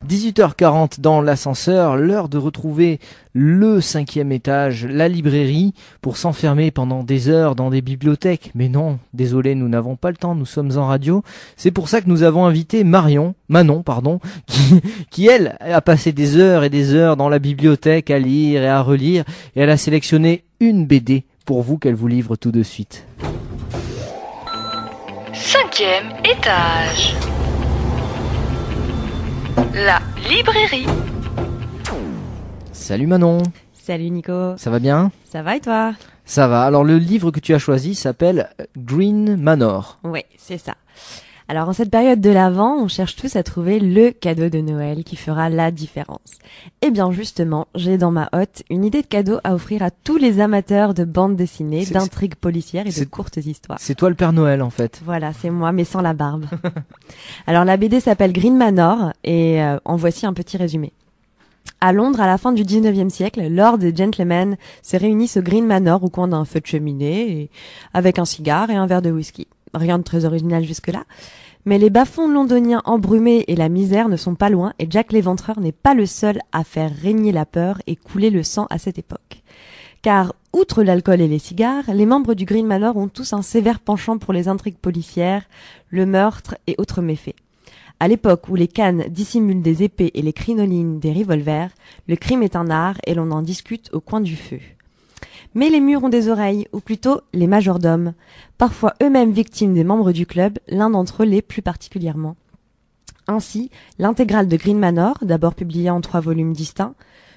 18h40 dans l'ascenseur, l'heure de retrouver le 5e étage, la librairie, pour s'enfermer pendant des heures dans des bibliothèques. Mais non, désolé, nous n'avons pas le temps, nous sommes en radio. C'est pour ça que nous avons invité Manon, qui elle, a passé des heures et des heures dans la bibliothèque à lire et à relire, et elle a sélectionné une BD pour vous qu'elle vous livre tout de suite. 5e étage. La librairie. Salut Manon. Salut Nico. Ça va bien ? Ça va et toi ? Ça va. Alors le livre que tu as choisi s'appelle Green Manor. Oui, c'est ça. Alors en cette période de l'Avent, on cherche tous à trouver le cadeau de Noël qui fera la différence. Et bien justement, j'ai dans ma hotte une idée de cadeau à offrir à tous les amateurs de bandes dessinées, d'intrigues policières et de courtes histoires. C'est toi le Père Noël en fait. Voilà, c'est moi, mais sans la barbe. Alors la BD s'appelle Green Manor et en voici un petit résumé. À Londres, à la fin du 19e siècle, lords et gentlemen se réunissent au Green Manor au coin d'un feu de cheminée avec un cigare et un verre de whisky. Rien de très original jusque-là. Mais les bas-fonds londoniens embrumés et la misère ne sont pas loin et Jack l'Éventreur n'est pas le seul à faire régner la peur et couler le sang à cette époque. Car, outre l'alcool et les cigares, les membres du Green Manor ont tous un sévère penchant pour les intrigues policières, le meurtre et autres méfaits. À l'époque où les cannes dissimulent des épées et les crinolines des revolvers, le crime est un art et l'on en discute au coin du feu. Mais les murs ont des oreilles, ou plutôt les majordomes, parfois eux-mêmes victimes des membres du club, l'un d'entre eux l'est plus particulièrement. Ainsi, l'intégrale de Green Manor, d'abord publiée en 3 volumes distincts,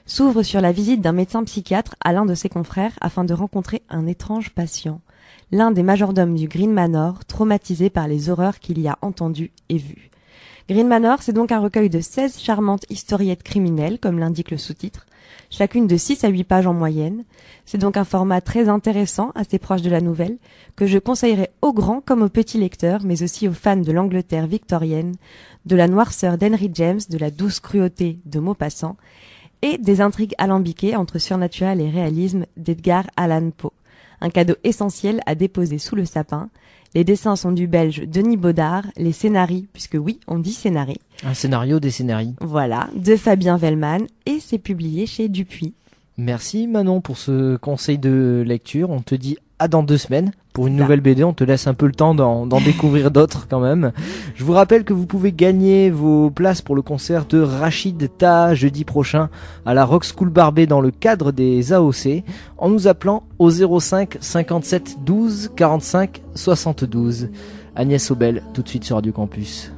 s'ouvre sur la visite d'un médecin psychiatre à l'un de ses confrères afin de rencontrer un étrange patient, l'un des majordomes du Green Manor, traumatisé par les horreurs qu'il y a entendues et vues. Green Manor, c'est donc un recueil de 16 charmantes historiettes criminelles, comme l'indique le sous-titre, chacune de 6 à 8 pages en moyenne. C'est donc un format très intéressant, assez proche de la nouvelle, que je conseillerais aux grands comme aux petits lecteurs, mais aussi aux fans de l'Angleterre victorienne, de la noirceur d'Henry James, de la douce cruauté de Maupassant, et des intrigues alambiquées entre surnaturel et réalisme d'Edgar Allan Poe. Un cadeau essentiel à déposer sous le sapin. Les dessins sont du Belge Denis Baudard, les scénarii, puisque oui, on dit scénarii. Un scénario des scénarii. Voilà, de Fabien Vellman, et c'est publié chez Dupuis. Merci Manon pour ce conseil de lecture. On te dit à dans 2 semaines pour une nouvelle BD. On te laisse un peu le temps d'en découvrir d'autres quand même. Je vous rappelle que vous pouvez gagner vos places pour le concert de Rachid Taha jeudi prochain à la Rock School Barbet dans le cadre des AOC en nous appelant au 05 57 12 45 72. Agnès Obel, tout de suite sur Radio Campus.